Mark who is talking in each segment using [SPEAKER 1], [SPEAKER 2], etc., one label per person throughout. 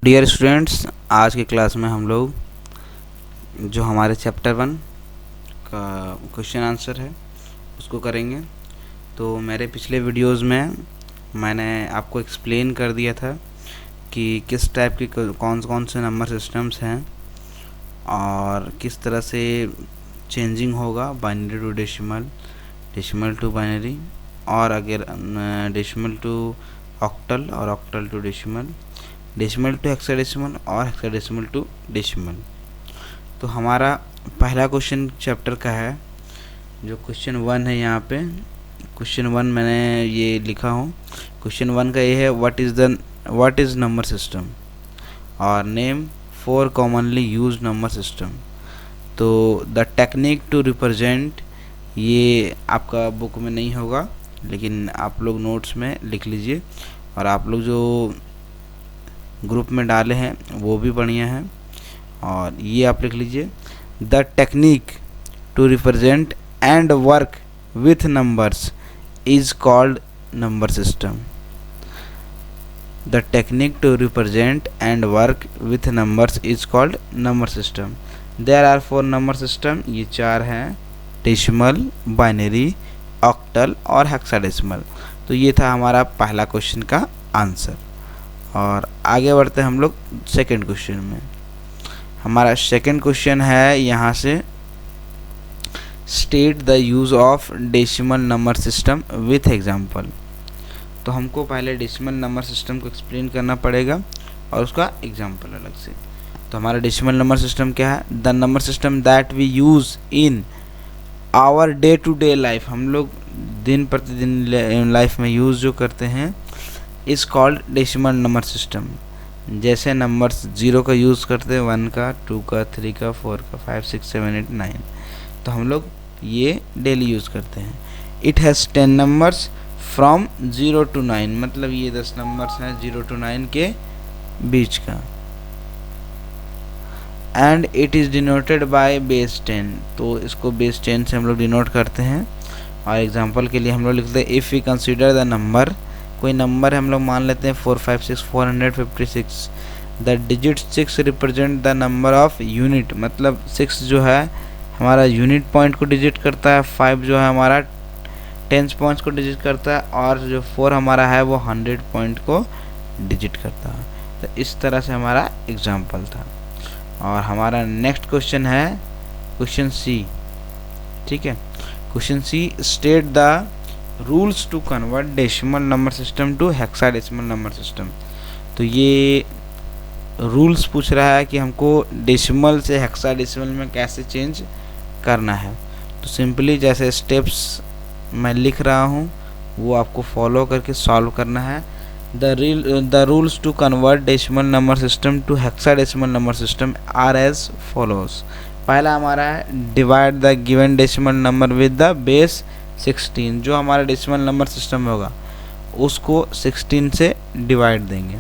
[SPEAKER 1] Dear students, आज की class में हम लोग जो हमारे चैप्टर 1 का क्वेश्चन आंसर है उसको करेंगे। तो मेरे पिछले वीडियोस में मैंने आपको एक्सप्लेन कर दिया था कि किस टाइप के कौन कौन से नंबर सिस्टम्स हैं और किस तरह से चेंजिंग होगा binary to decimal, decimal to binary, और अगर डेसिमल टू ऑक्टल और octal to decimal, decimal to hexadecimal और हेक्साडेसिमल टू डेसिमल। तो हमारा पहला क्वेश्चन चैप्टर का है, जो क्वेश्चन 1 है। यहाँ पे क्वेश्चन 1 मैंने ये लिखा हूँ। क्वेश्चन 1 का ये है, व्हाट इज़ नंबर सिस्टम और name 4 commonly use number system. तो द टेक्निक टू रिप्रेजेंट, ये आपका बुक में नहीं होगा लेकिन आप लोग नोट्स में लिख लीजिए, और आप लोग जो ग्रुप में डाले हैं वो भी बढ़िया है, और ये आप लिख लीजिए। The technique to represent and work with numbers is called number system. The technique to represent and work with numbers is called number system. There are 4 number system, ये 4 हैं, डेसिमल, बाइनरी, ऑक्टल और hexadecimal. तो ये था हमारा पहला question का answer. और आगे बढ़ते हैं हम लोग सेकंड क्वेश्चन में। हमारा सेकंड क्वेश्चन है यहाँ से, state the use of decimal number system with example. तो हमको पहले डेसिमल नंबर सिस्टम को एक्सप्लेन करना पड़ेगा और उसका एग्जांपल अलग से। तो हमारा डेसिमल नंबर सिस्टम क्या है? The number system that we use in our day to day life, हम लोग दिन प्रतिदिन लाइफ में यूज़ जो करते हैं, is called decimal number system. जैसे नंबर्स 0 का यूज़ करते हैं, 1 का, 2 का, 3 का, 4 का, 5, 6, 7, 8, 9, तो हम लोग ये डेली यूज़ करते हैं। It has 10 numbers from 0 to 9, मतलब ये 10 नंबर्स हैं 0 to 9 के बीच का। And it is denoted by base 10, तो इसको बेस 10 से हम लोग डिनोट करते हैं। और एग्जांपल के लिए हम लोग लिखते हैं, if we consider the number, कोई नंबर हम लोग मान लेते हैं 456 456, the digit 6 represent the number of unit, मतलब 6 जो है हमारा यूनिट पॉइंट को डिजिट करता है, 5 जो है हमारा टेंस पॉइंट्स को डिजिट करता है, और जो 4 हमारा है वो 100 पॉइंट को डिजिट करता है। तो इस तरह से हमारा एग्जाम्पल था। और हमारा नेक्स्ट क्वेश्चन है क्वेश्चन सी, ठीक है। Question C, state the rules to convert decimal number system to hexadecimal number system. तो ये रूल्स पूछ रहा है कि हमको डेसिमल से हेक्साडेसिमल में कैसे चेंज करना है। तो सिंपली जैसे स्टेप्स मैं लिख रहा हूँ वो आपको फॉलो करके सॉल्व करना है। The rules to convert decimal number system to hexadecimal number system are as follows. पहला हमारा है, divide the given decimal number with the base 16। जो हमारा डेसिमल नंबर सिस्टम होगा उसको 16 से डिवाइड देंगे,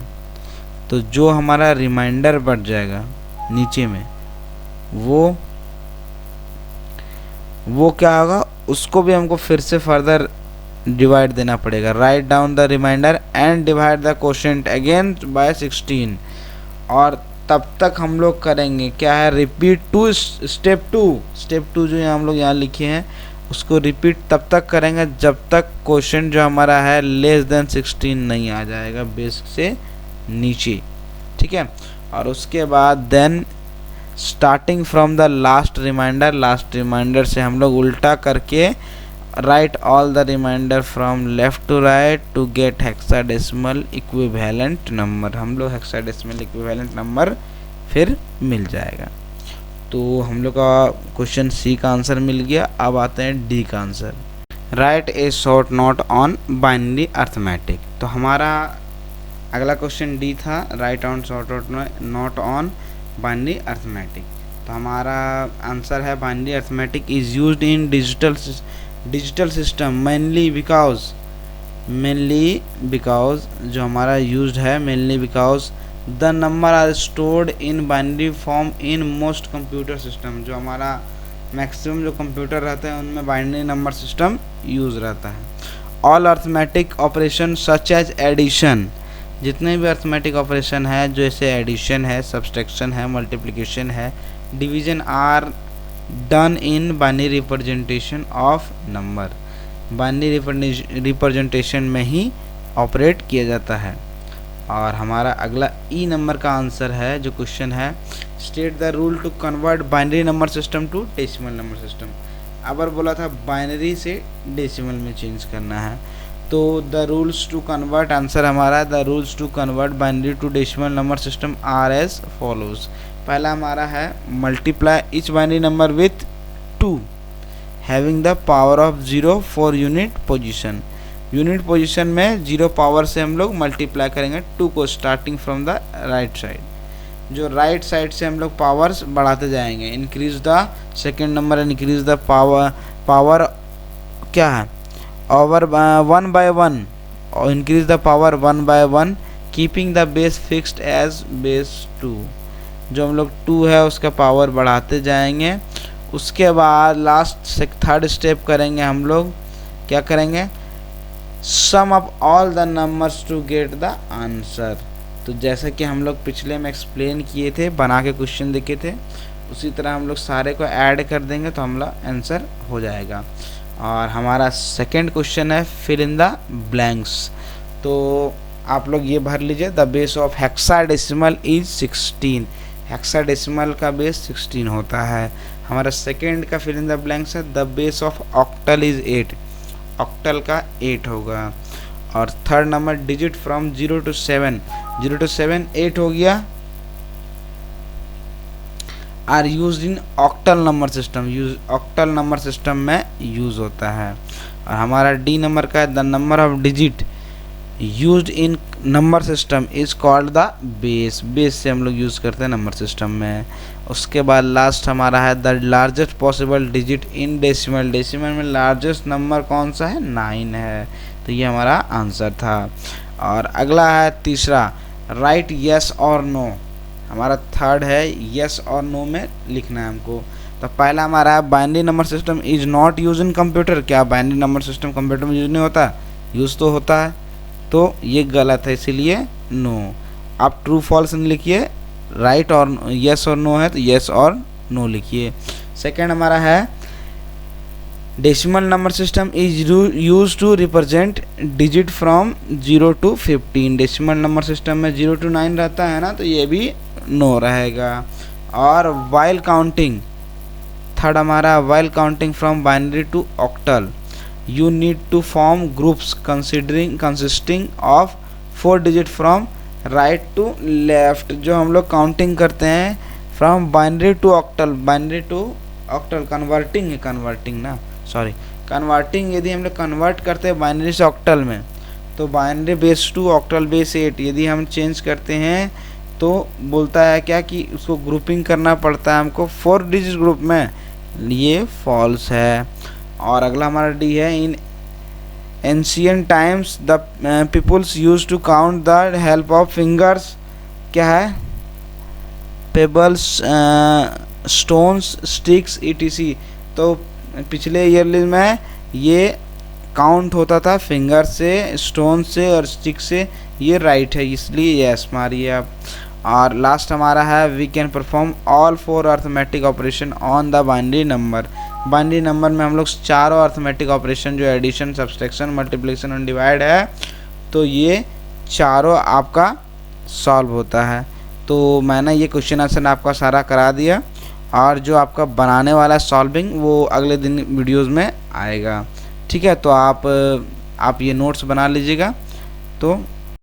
[SPEAKER 1] तो जो हमारा रिमाइंडर बढ़ जाएगा नीचे में वो क्या होगा, उसको भी हमको फिर से फर्दर डिवाइड देना पड़ेगा। Write down the reminder and divide the quotient again by 16। और तब तक हम लोग करेंगे क्या है, रिपीट टू स्टेप टू जो हम लोग यहाँ लिखे हैं उसको रिपीट तब तक करेंगे जब तक क्वोशिएंट जो हमारा है लेस देन 16 नहीं आ जाएगा बेस से नीचे, ठीक है। और उसके बाद then starting from the last reminder से हम लोग उल्टा करके write all the reminder from left to right to get hexadecimal equivalent number. हम लोग हेक्साडेसिमल इक्विवेलेंट नंबर फिर मिल जाएगा। तो हम लोग का क्वेश्चन सी का आंसर मिल गया। अब आते हैं डी का answer, write a short note on binary arithmetic. तो हमारा अगला क्वेश्चन डी था, write on short note on binary arithmetic. तो हमारा आंसर है, binary arithmetic is used in digital system mainly because जो हमारा यूज्ड है mainly because the number are stored in binary form in most computer system. जो हमारा maximum जो computer रहते हैं उनमें बाइनरी नंबर सिस्टम यूज़ रहता है। All arithmetic operation such as addition, जितने भी अर्थमेटिक ऑपरेशन है, जैसे एडिशन है, सब्सट्रैक्शन है, मल्टीप्लिकेशन है, division, are done in binary representation of number. Binary representation में ही ऑपरेट किया जाता है। और हमारा अगला ई नंबर का आंसर है, जो क्वेश्चन है, state the rule to convert binary number system to decimal number system. अबर बोला था बाइनरी से डेसिमल में चेंज करना है, तो the rules to convert, answer हमारा the rules to convert binary to decimal number system are as follows. पहला हमारा है multiply each binary number with 2 having the power of 0 for unit position. Unit position में 0 power से हम लोग multiply करेंगे 2 को, starting from the right side. जो राइट साइड से हम लोग पावर्स बढ़ाते जाएंगे, increase the second number, increase the power क्या है, ओवर 1 by 1, और increase the power 1 by 1, keeping the base fixed as base 2। जो हम लोग 2 है उसका पावर बढ़ाते जाएंगे। उसके बाद लास्ट थर्ड स्टेप करेंगे हम लोग, क्या करेंगे, sum up all the numbers to get the answer. तो जैसा कि हम लोग पिछले में एक्सप्लेन किए थे, बना के क्वेश्चन देखे थे, उसी तरह हम लोग सारे को ऐड कर देंगे तो हमारा आंसर हो जाएगा। और हमारा सेकंड क्वेश्चन है फिल इन द ब्लैंक्स। तो आप लोग ये भर लीजिए, the base of hexadecimal is 16। Hexadecimal का बेस 16 होता है। हमारा सेकंड का फिल इन द ब्लैंक्स है, the base of octal is 8। Octal का 8 होगा। और third number, digit from 0 to 7, 0 to 7 8 हो गया। Are use in octal number system, octal number system में यूज होता है। और हमारा डी नंबर का है, the number of digit used in number system is called the base. Base से हम लोग यूज करते हैं नंबर सिस्टम में। उसके बाद लास्ट हमारा है the largest possible digit in decimal. Decimal में लार्जेस्ट नंबर कौन सा है, 9 है। तो ये हमारा आंसर था। और अगला है तीसरा, राइट यस और नो। हमारा थर्ड है यस और नो में लिखना है हमको। तो पहला हमारा है binary number system is not use in computer. क्या बाइनरी नंबर सिस्टम कंप्यूटर में यूज नहीं होता, यूज तो होता है, तो ये गलत है, इसीलिए नो। आप ट्रू फॉल्स लिखिए, राइट और यस और नो है तो यस और नो लिखिए। सेकंड हमारा है decimal number system is use to represent digit from 0 to 15। Decimal number system में 0 to 9 रहता है ना, तो ये भी नो रहेगा। और वाइल काउंटिंग, थर्ड हमारा while counting from binary to octal you need to form groups consisting of 4 digit from right to left। जो हम लोग काउंटिंग करते हैं from binary to octal, binary to octal converting है, converting ना sorry converting, यदि हम लोग कन्वर्ट करते हैं बाइनरी से ऑक्टल में, तो बाइनरी बेस 2 ऑक्टल बेस 8 यदि हम चेंज करते हैं तो बोलता है क्या कि उसको ग्रुपिंग करना पड़ता है हमको 4 डिजिट ग्रुप में, ये फॉल्स है। और अगला हमारा डी है, in ancient times the peoples use to count the help of fingers. क्या है, पेबल्स, स्टोन्स, स्टिक्स etc। तो पिछले ईयरली में ये काउंट होता था फिंगर से, स्टोन से और स्टिक से, ये राइट है, इसलिए यस मारिए आप। और लास्ट हमारा है we can perform all 4 arithmetic operation on the binary number. Binary number में हम लोग चारों अर्थमेटिक ऑपरेशन जो एडिशन, सब्सट्रैक्शन, मल्टीप्लिकेशन और डिवाइड है, तो ये चारों आपका सॉल्व होता है। तो मैंने ये क्वेश्चन आंसर आपका सारा करा दिया, और जो आपका बनाने वाला सॉल्विंग वो अगले दिन वीडियोस में आएगा। ठीक है, तो आप ये नोट्स बना लीजिएगा। तो